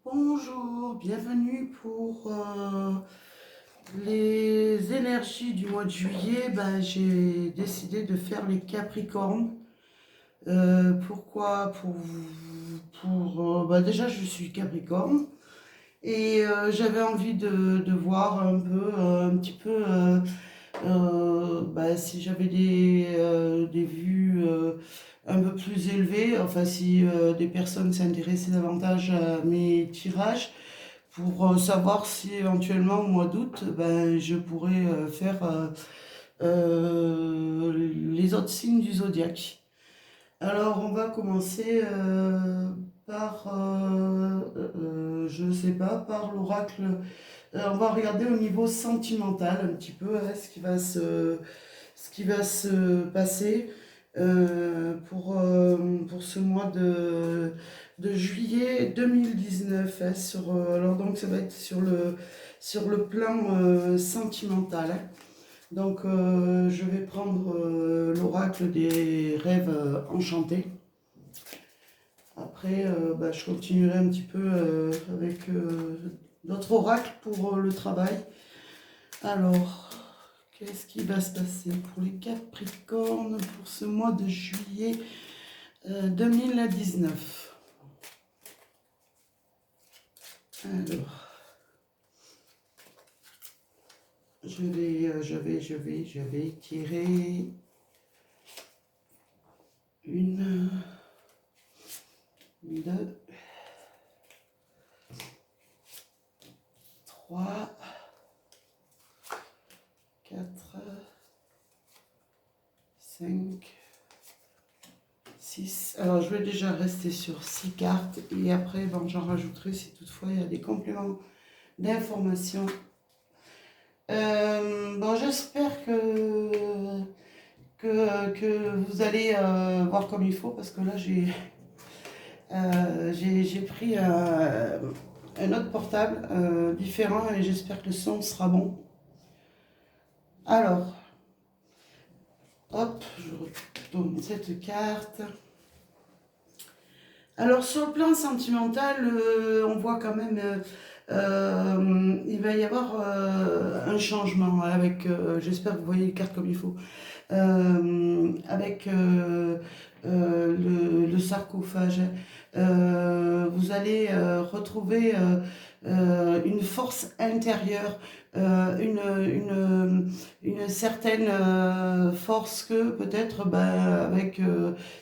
Bonjour, bienvenue pour les énergies du mois de juillet. J'ai décidé de faire les Capricornes. Pourquoi? Déjà, je suis Capricorne et j'avais envie de voir un petit peu si j'avais des vues un peu plus élevées, enfin si des personnes s'intéressaient davantage à mes tirages, pour savoir si éventuellement au mois d'août, je pourrais faire les autres signes du zodiaque. Alors on va commencer par, je ne sais pas, par l'oracle. On va regarder au niveau sentimental un petit peu ce qui va se passer pour ce mois de juillet 2019. Alors donc ça va être sur le plan sentimental, hein. Donc je vais prendre l'oracle des rêves enchantés. Après, je continuerai un petit peu avec d'autres oracles pour le travail. Alors, qu'est-ce qui va se passer pour les Capricornes pour ce mois de juillet 2019? Alors, je vais tirer une, deux, trois, quatre, cinq, six. Alors, je vais déjà rester sur 6 cartes et après, j'en rajouterai si toutefois il y a des compléments d'informations. J'espère que vous allez voir comme il faut parce que là, j'ai pris un autre portable différent et j'espère que le son sera bon. Alors, hop, je retourne cette carte. Alors, sur le plan sentimental, on voit quand même, il va y avoir un changement avec, j'espère que vous voyez les cartes comme il faut, avec le sarcophage. Vous allez retrouver une force intérieure, une certaine force que peut-être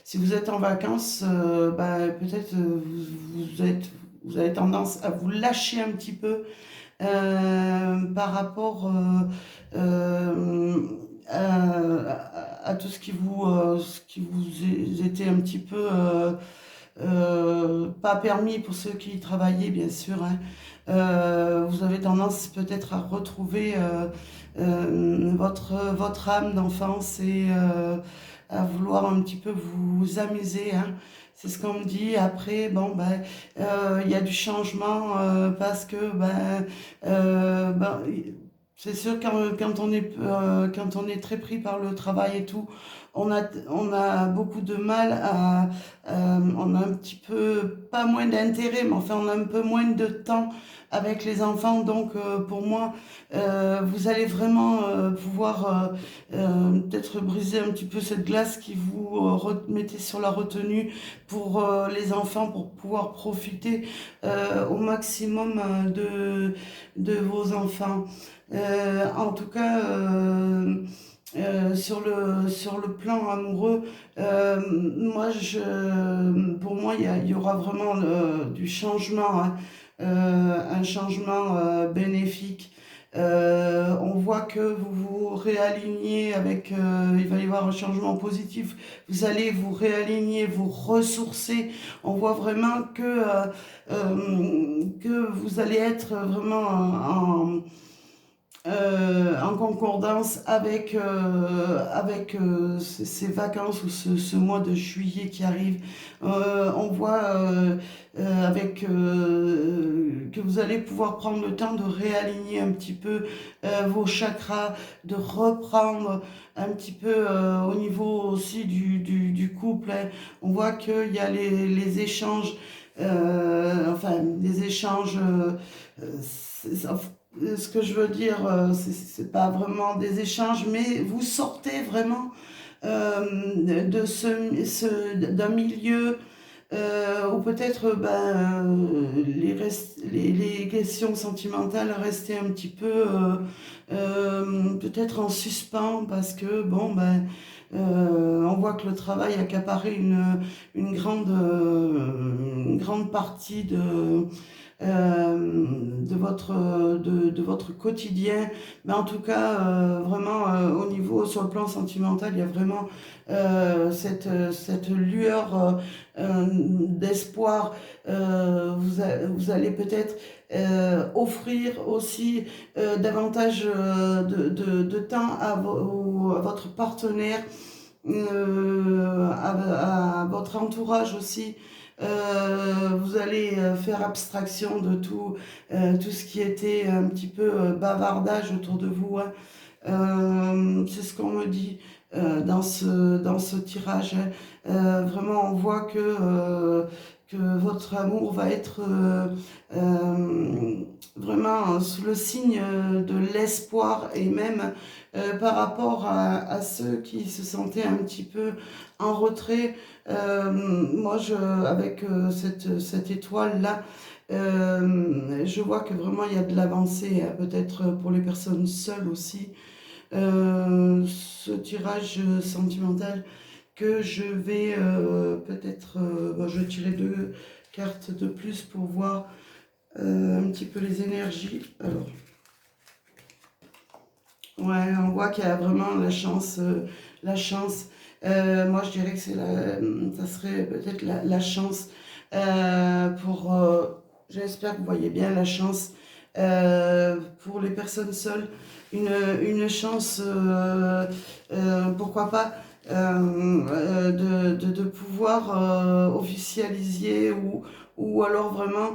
si vous êtes en vacances, peut-être vous avez tendance à vous lâcher un petit peu par rapport à tout ce qui vous était un petit peu pas permis pour ceux qui y travaillaient, bien sûr, hein. Vous avez tendance peut-être à retrouver votre âme d'enfance et à vouloir un petit peu vous amuser, hein. C'est ce qu'on me dit. Après, y a du changement parce que c'est sûr quand on est très pris par le travail et tout, on a beaucoup de mal on a un petit peu, pas moins d'intérêt, mais enfin on a un peu moins de temps avec les enfants. Donc pour moi, vous allez vraiment pouvoir peut-être briser un petit peu cette glace qui vous mettez sur la retenue pour les enfants, pour pouvoir profiter au maximum de vos enfants. En tout cas, sur le plan amoureux, pour moi, il y aura vraiment du changement, hein, un changement bénéfique. On voit que vous vous réalignez avec, il va y avoir un changement positif. Vous allez vous réaligner, vous ressourcer. On voit vraiment que vous allez être vraiment en concordance avec ces vacances ou ce mois de juillet qui arrive. On voit que vous allez pouvoir prendre le temps de réaligner un petit peu vos chakras, de reprendre un petit peu au niveau aussi du couple, hein. On voit qu'il y a les échanges, des échanges, ce que je veux dire, c'est pas vraiment des échanges, mais vous sortez vraiment de d'un milieu ou peut-être les questions sentimentales restaient un petit peu peut-être en suspens parce que bon on voit que le travail accaparait une grande partie de votre quotidien. Mais en tout cas, vraiment, au niveau, sur le plan sentimental, il y a vraiment cette lueur d'espoir. Vous allez peut-être offrir aussi davantage de temps à votre partenaire, à votre entourage aussi. Vous allez faire abstraction de tout ce qui était un petit peu bavardage autour de vous, hein. C'est ce qu'on me dit dans ce tirage, hein. Vraiment, on voit que votre amour va être vraiment sous le signe de l'espoir et même par rapport à ceux qui se sentaient un petit peu en retrait. Moi, avec cette étoile-là, je vois que vraiment il y a de l'avancée, hein, peut-être pour les personnes seules aussi. Ce tirage sentimental que je vais peut-être... je vais tirer 2 cartes de plus pour voir un petit peu les énergies. Alors, ouais, on voit qu'il y a vraiment la chance. La chance. Moi, je dirais que ça serait peut-être la chance pour... j'espère que vous voyez bien la chance pour les personnes seules. Une chance, pourquoi pas, de pouvoir officialiser ou alors vraiment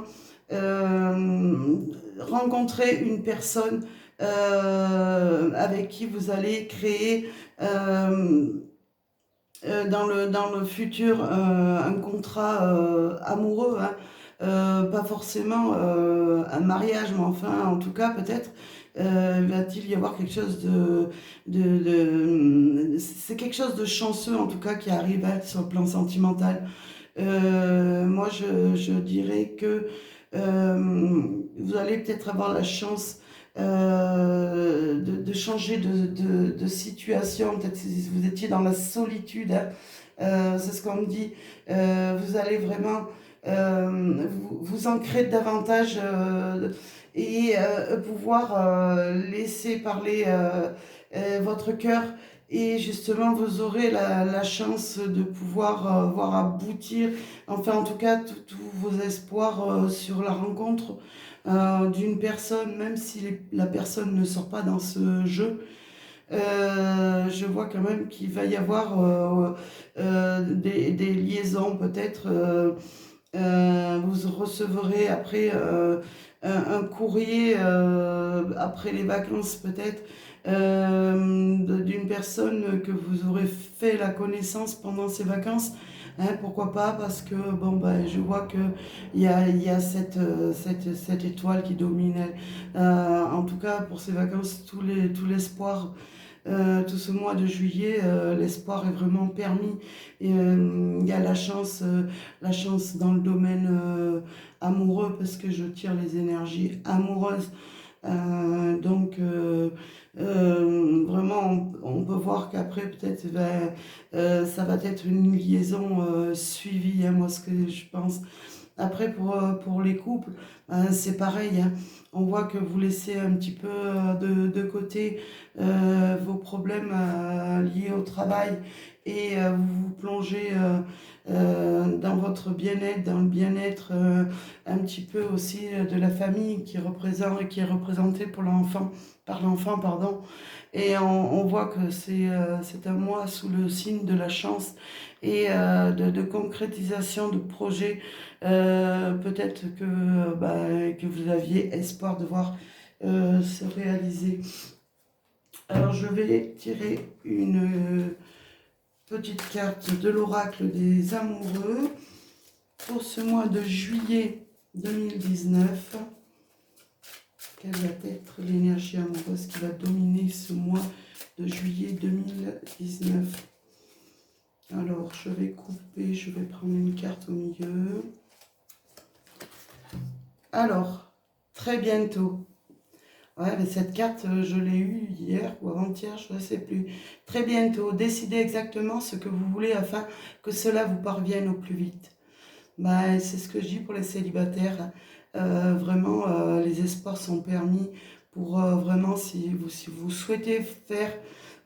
rencontrer une personne avec qui vous allez créer dans le futur un contrat amoureux, hein. Pas forcément un mariage, mais enfin, en tout cas, peut-être va-t-il y avoir quelque chose c'est quelque chose de chanceux, en tout cas, qui arrive, hein, sur le plan sentimental. Moi, je dirais que vous allez peut-être avoir la chance de changer de situation. Peut-être si vous étiez dans la solitude, hein, c'est ce qu'on me dit. Vous allez vraiment vous ancrer davantage et pouvoir laisser parler votre cœur. Et justement, vous aurez la chance de pouvoir voir aboutir, enfin en tout cas, tous vos espoirs sur la rencontre d'une personne, même si la personne ne sort pas dans ce jeu. Je vois quand même qu'il va y avoir des liaisons peut-être. Vous recevrez après un courrier après les vacances peut-être d'une personne que vous aurez fait la connaissance pendant ces vacances. Hein, pourquoi pas, parce que bon, je vois que il y a cette étoile qui domine. En tout cas, pour ces vacances, tout l'espoir, tout ce mois de juillet, l'espoir est vraiment permis. Et il y a la chance dans le domaine amoureux, parce que je tire les énergies amoureuses. Donc, vraiment, on peut voir qu'après, peut-être, ça va être une liaison suivie, hein, moi, ce que je pense. Après, pour les couples, c'est pareil, hein. On voit que vous laissez un petit peu de côté vos problèmes liés au travail et vous vous plongez dans votre bien-être, dans le bien-être un petit peu aussi de la famille qui est représentée pour l'enfant, par l'enfant, pardon. Et on voit que c'est un mois sous le signe de la chance et de concrétisation de projets peut-être que vous aviez espoir de voir se réaliser. Alors je vais tirer une petite carte de l'oracle des amoureux pour ce mois de juillet 2019. Quelle va être l'énergie amoureuse qui va dominer ce mois de juillet 2019? Alors, je vais couper, je vais prendre une carte au milieu. Alors, très bientôt. Ouais, mais cette carte, je l'ai eue hier ou avant-hier, je ne sais plus. Très bientôt, décidez exactement ce que vous voulez afin que cela vous parvienne au plus vite. Bah, c'est ce que je dis pour les célibataires. Vraiment, les espoirs sont permis pour vraiment, si vous souhaitez faire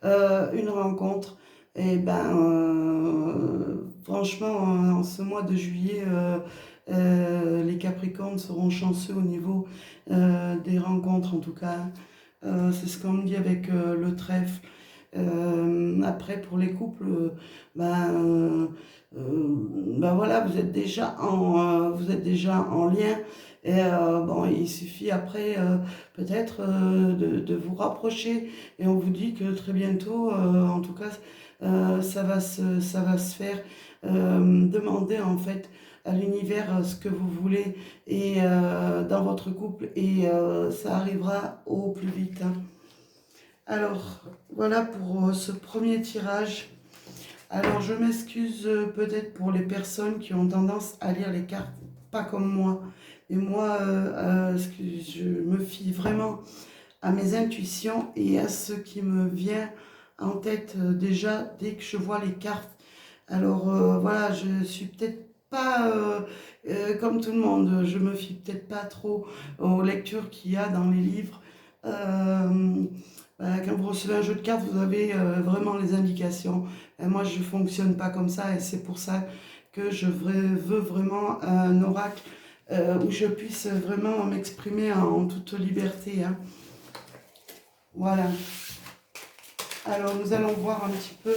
une rencontre, et ben, franchement, en ce mois de juillet, les Capricornes seront chanceux au niveau des rencontres, en tout cas. C'est ce qu'on me dit avec le trèfle. Après, pour les couples, ben voilà, vous êtes déjà en lien. Et bon, il suffit après peut-être de vous rapprocher. Et on vous dit que très bientôt, en tout cas, ça va se faire. Demander en fait à l'univers ce que vous voulez et dans votre couple et ça arrivera au plus vite, hein. Alors, voilà pour ce premier tirage. Alors, je m'excuse peut-être pour les personnes qui ont tendance à lire les cartes, pas comme moi. Et moi, je me fie vraiment à mes intuitions et à ce qui me vient en tête déjà dès que je vois les cartes. Alors, voilà, je suis peut-être pas comme tout le monde. Je me fie peut-être pas trop aux lectures qu'il y a dans les livres. Quand vous recevez un jeu de cartes, vous avez vraiment les indications. Et moi, je ne fonctionne pas comme ça et c'est pour ça que je veux vraiment un oracle où je puisse vraiment m'exprimer en toute liberté, hein. Voilà. Alors, nous allons voir un petit peu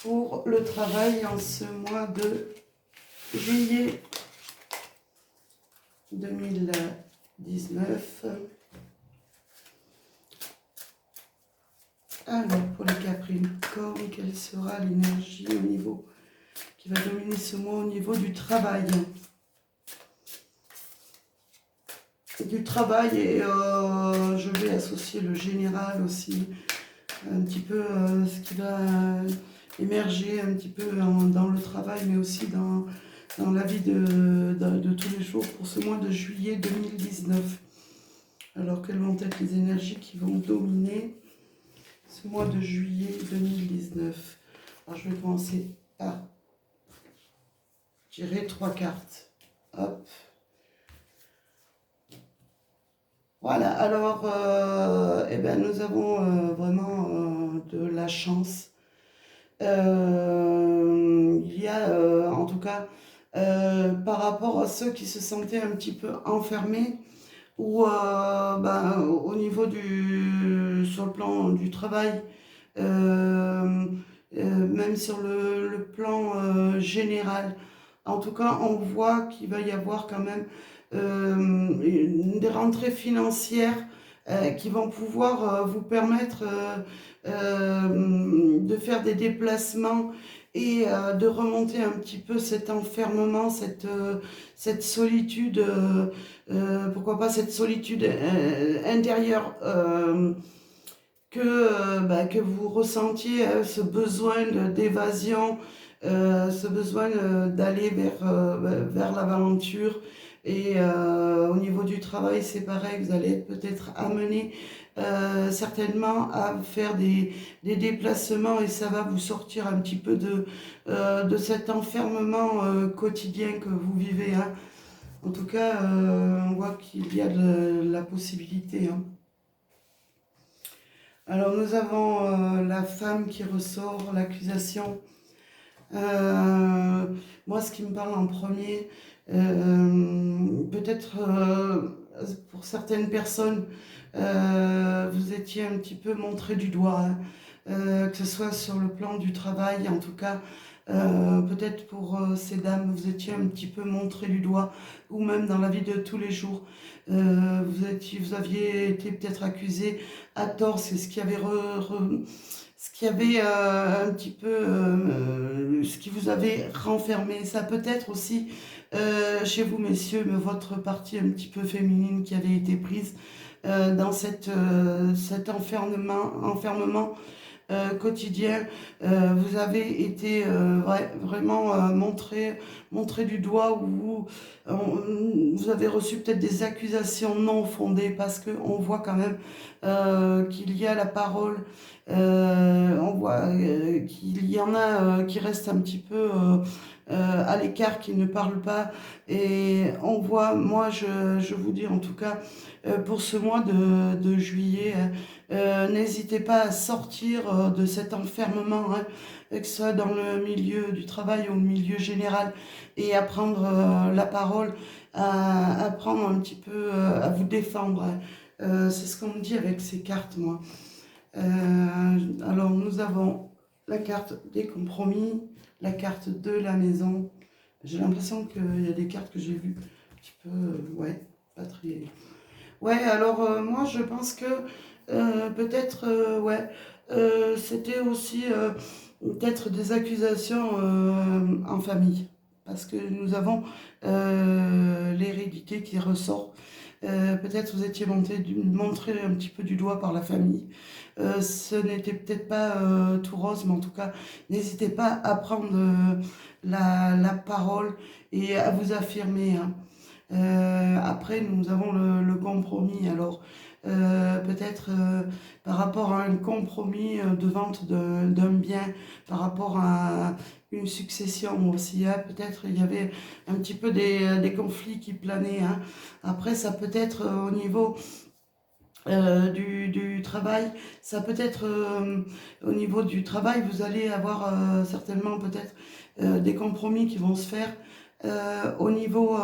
pour le travail en ce mois de juillet 2019. Alors, pour les Capricornes, quelle sera l'énergie au niveau qui va dominer ce mois au niveau du travail? Du travail et je vais associer le général aussi, un petit peu ce qui va émerger un petit peu dans le travail, mais aussi dans la vie de tous les jours pour ce mois de juillet 2019. Alors, quelles vont être les énergies qui vont dominer ce mois de juillet 2019? Alors, je vais commencer par tirer 3 cartes. Hop. Voilà, alors, eh ben, nous avons vraiment de la chance. Il y a, en tout cas, par rapport à ceux qui se sentaient un petit peu enfermés, ou au niveau sur le plan du travail, même sur le plan général. En tout cas, on voit qu'il va y avoir quand même des rentrées financières qui vont pouvoir vous permettre de faire des déplacements et de remonter un petit peu cet enfermement, cette solitude, pourquoi pas cette solitude intérieure que vous ressentiez, ce besoin d'évasion, ce besoin d'aller vers l'aventure. Et au niveau du travail, c'est pareil, vous allez être peut-être amené certainement à faire des déplacements et ça va vous sortir un petit peu de cet enfermement quotidien que vous vivez, hein. En tout cas, on voit qu'il y a de la possibilité, hein. Alors nous avons la femme qui ressort, l'accusation. Moi, ce qui me parle en premier, peut-être pour certaines personnes, vous étiez un petit peu montré du doigt, hein. Que ce soit sur le plan du travail, en tout cas, peut-être pour ces dames, vous étiez un petit peu montré du doigt, ou même dans la vie de tous les jours. Vous aviez été peut-être accusé à tort, c'est ce qui avait ce qui avait un petit peu, ce qui vous avait renfermé. Ça peut être aussi chez vous, messieurs, mais votre partie un petit peu féminine qui avait été prise dans cet enfermement quotidien. Vous avez été vraiment montré du doigt, ou vous avez reçu peut-être des accusations non fondées, parce qu'on voit quand même qu'il y a la parole, on voit qu'il y en a qui restent un petit peu à l'écart, qui ne parlent pas, et on voit, moi je vous dis en tout cas, pour ce mois de juillet, hein, n'hésitez pas à sortir de cet enfermement, hein, que ce soit dans le milieu du travail ou le milieu général, et à prendre la parole, à prendre un petit peu, à vous défendre, hein. C'est ce qu'on me dit avec ces cartes, moi. Alors, nous avons la carte des compromis, la carte de la maison. J'ai l'impression qu'il y a des cartes que j'ai vues un petit peu, ouais, pas très... Ouais, alors moi je pense que peut-être, ouais, c'était aussi peut-être des accusations en famille, parce que nous avons l'hérédité qui ressort. Peut-être vous étiez montré un petit peu du doigt par la famille. Ce n'était peut-être pas tout rose, mais en tout cas, n'hésitez pas à prendre la parole et à vous affirmer, hein. Après, nous avons le compromis. Alors, peut-être par rapport à un compromis de vente d'un bien, par rapport à une succession aussi, hein, peut-être il y avait un petit peu des conflits qui planaient, hein. Après, ça peut être au niveau du travail, ça peut être au niveau du travail, vous allez avoir certainement peut-être des compromis qui vont se faire au niveau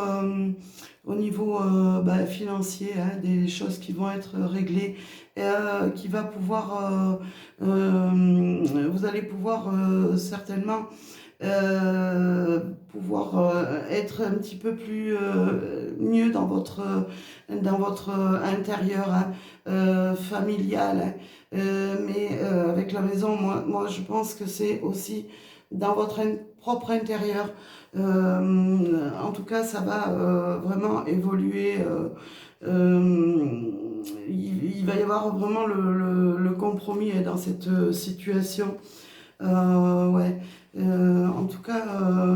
financier, hein, des choses qui vont être réglées, qui va pouvoir, vous allez pouvoir certainement pouvoir être un petit peu plus mieux dans votre intérieur, hein, familial, hein. Mais avec la maison, moi je pense que c'est aussi dans votre propre intérieur. En tout cas, ça va vraiment évoluer. Il va y avoir vraiment le compromis dans cette situation. Ouais. En tout cas,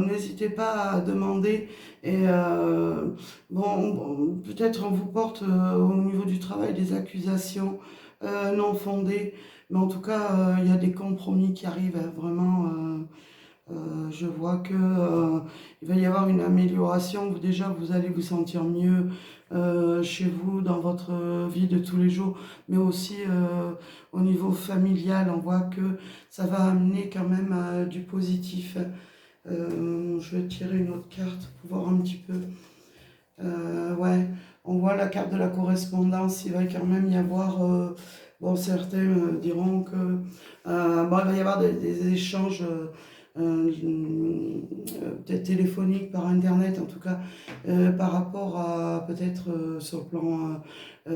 n'hésitez pas à demander. Et bon, peut-être on vous porte au niveau du travail des accusations non fondées, mais en tout cas, il y a des compromis qui arrivent, hein, vraiment. Je vois que il va y avoir une amélioration. Déjà, vous allez vous sentir mieux chez vous, dans votre vie de tous les jours, mais aussi au niveau familial. On voit que ça va amener quand même du positif. Je vais tirer une autre carte pour voir un petit peu. Ouais, on voit la carte de la correspondance. Il va quand même y avoir, bon, certains diront que bon, il va y avoir des échanges peut-être téléphoniques, par internet, en tout cas, par rapport à peut-être sur le plan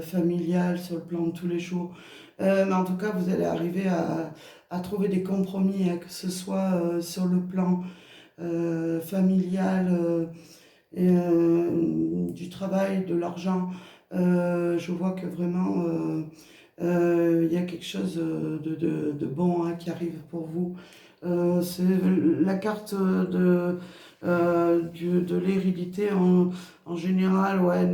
familial, sur le plan de tous les jours. Mais en tout cas, vous allez arriver à trouver des compromis, hein, que ce soit sur le plan familial, du travail, de l'argent. Je vois que vraiment il y a quelque chose de bon, hein, qui arrive pour vous. C'est la carte de l'hérédité en général. Ouais,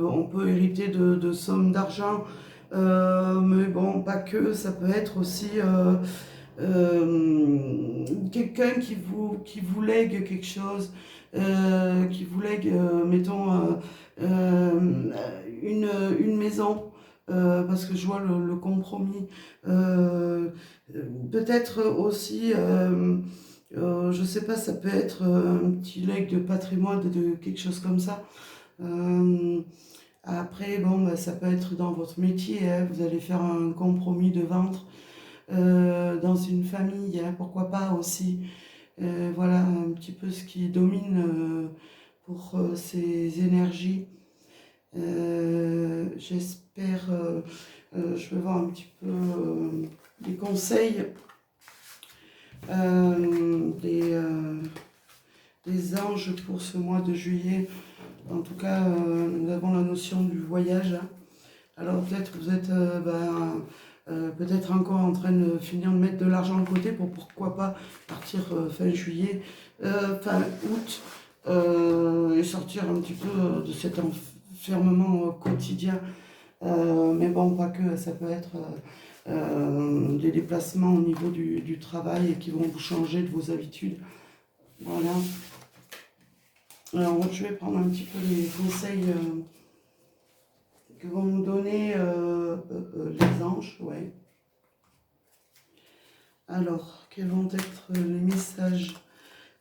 on peut hériter de sommes d'argent, mais bon, pas que, ça peut être aussi quelqu'un qui vous lègue quelque chose, qui vous lègue, mettons, euh, une maison, parce que je vois le compromis. Euh, Peut-être aussi, je sais pas, ça peut être un petit legs de patrimoine, de quelque chose comme ça. Euh, Après, bon, bah, ça peut être dans votre métier, hein, vous allez faire un compromis de vente dans une famille, hein, pourquoi pas aussi. Voilà un petit peu ce qui domine pour ces énergies. J'espère, je vais voir un petit peu des conseils des anges pour ce mois de juillet. En tout cas, nous avons la notion du voyage, hein. Alors peut-être que vous êtes peut-être encore en train de finir de mettre de l'argent de côté pour pourquoi pas partir fin juillet, fin août, et sortir un petit peu de cet enfermement quotidien. Mais bon, pas que, ça peut être des déplacements au niveau du travail et qui vont vous changer de vos habitudes. Voilà. Alors je vais prendre un petit peu les conseils que vont nous donner les anges, ouais. Alors, quels vont être les messages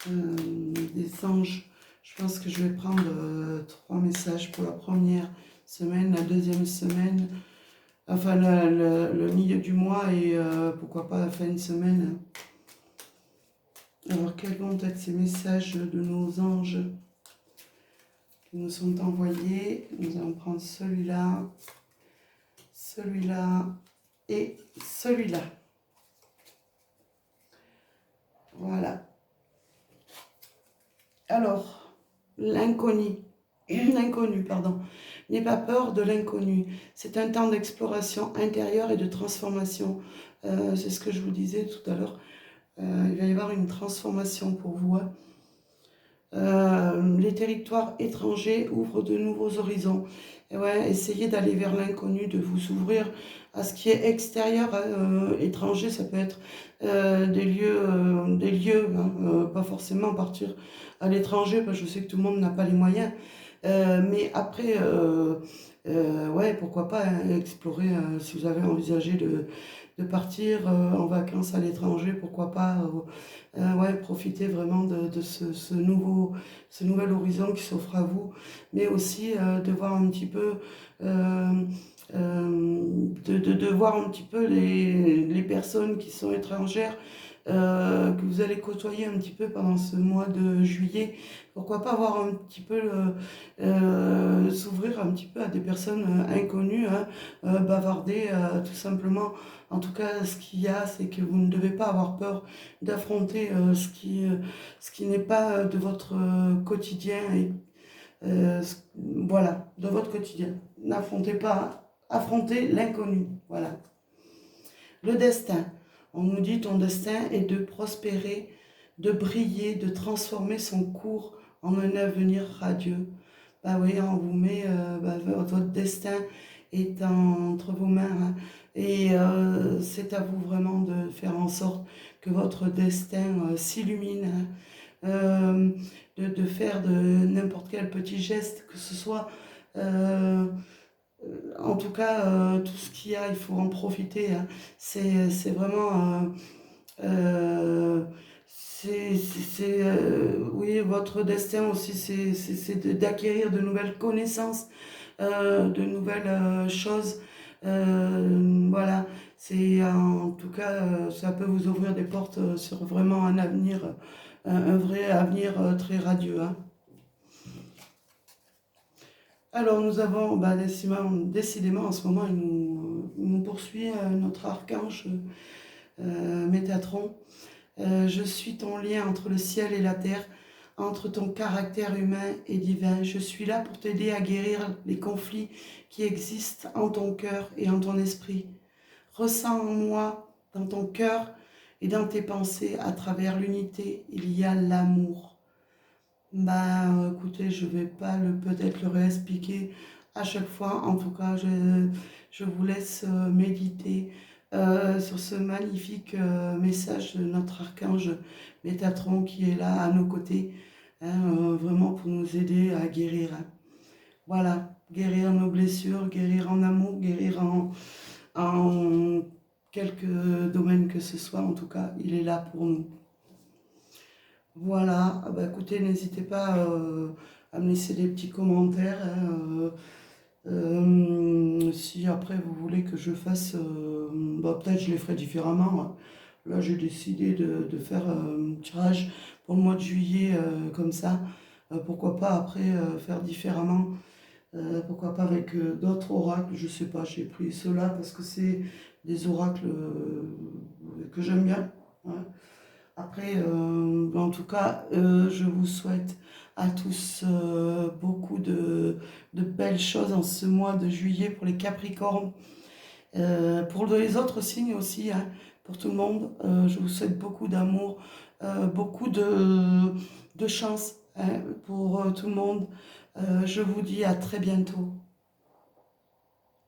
des anges? Je pense que je vais prendre 3 messages pour la première semaine, la deuxième semaine, enfin le milieu du mois et pourquoi pas la fin de semaine. Alors, quels vont être ces messages de nos anges qui nous sont envoyés? Nous allons prendre celui-là, celui-là et celui-là. Voilà. Alors, l'inconnu, pardon. N'aie pas peur de l'inconnu. C'est un temps d'exploration intérieure et de transformation. C'est ce que je vous disais tout à l'heure. Il va y avoir une transformation pour vous, hein. Les territoires étrangers ouvrent de nouveaux horizons. Et ouais, essayez d'aller vers l'inconnu, de vous ouvrir à ce qui est extérieur, étranger. Ça peut être des lieux, hein, pas forcément partir à l'étranger, parce que je sais que tout le monde n'a pas les moyens. Mais après, ouais, pourquoi pas hein, explorer, si vous avez envisagé de partir en vacances à l'étranger, pourquoi pas ouais, profiter vraiment de ce nouvel horizon qui s'offre à vous, mais aussi de voir un petit peu, de voir un petit peu les personnes qui sont étrangères, que vous allez côtoyer un petit peu pendant ce mois de juillet. Pourquoi pas voir un petit peu, s'ouvrir un petit peu à des personnes inconnues, hein, bavarder tout simplement. En tout cas, ce qu'il y a, c'est que vous ne devez pas avoir peur d'affronter ce qui n'est pas de votre quotidien. Et, voilà, de votre quotidien. N'affrontez pas, affrontez l'inconnu. Voilà. Le destin. On nous dit ton destin est de prospérer, de briller, de transformer son cours en un avenir radieux. Bah oui, on vous met, votre destin est entre vos mains, hein. Et c'est à vous vraiment de faire en sorte que votre destin s'illumine, hein. Euh, de faire de n'importe quel petit geste, que ce soit en tout cas, tout ce qu'il y a, il faut en profiter, hein. C'est vraiment, oui, votre destin aussi, c'est d'acquérir de nouvelles connaissances, de nouvelles choses. Voilà, c'est en tout cas, ça peut vous ouvrir des portes sur vraiment un avenir, un vrai avenir très radieux, hein. Alors nous avons, bah, décidément en ce moment, il nous poursuit notre archange Métatron. Je suis ton lien entre le ciel et la terre, entre ton caractère humain et divin. Je suis là pour t'aider à guérir les conflits qui existent en ton cœur et en ton esprit. Ressens en moi, dans ton cœur et dans tes pensées, à travers l'unité, il y a l'amour. Bah écoutez, je vais pas peut-être le réexpliquer à chaque fois. En tout cas, je vous laisse méditer sur ce magnifique message de notre archange Métatron qui est là à nos côtés, hein, vraiment pour nous aider à guérir, hein. Voilà, guérir nos blessures, guérir en amour, guérir en quelques domaines que ce soit. En tout cas, il est là pour nous. Voilà, ah bah écoutez, n'hésitez pas à me laisser des petits commentaires, hein, si après vous voulez que je fasse, bah peut-être je les ferai différemment, hein. Là, j'ai décidé de faire un tirage pour le mois de juillet comme ça. Pourquoi pas après faire différemment, pourquoi pas avec d'autres oracles, je sais pas, j'ai pris ceux-là parce que c'est des oracles que j'aime bien, hein. Après, en tout cas, je vous souhaite à tous beaucoup de belles choses en ce mois de juillet pour les Capricornes. Pour les autres signes aussi, hein, pour tout le monde, je vous souhaite beaucoup d'amour, beaucoup de chance, hein, pour tout le monde. Je vous dis à très bientôt.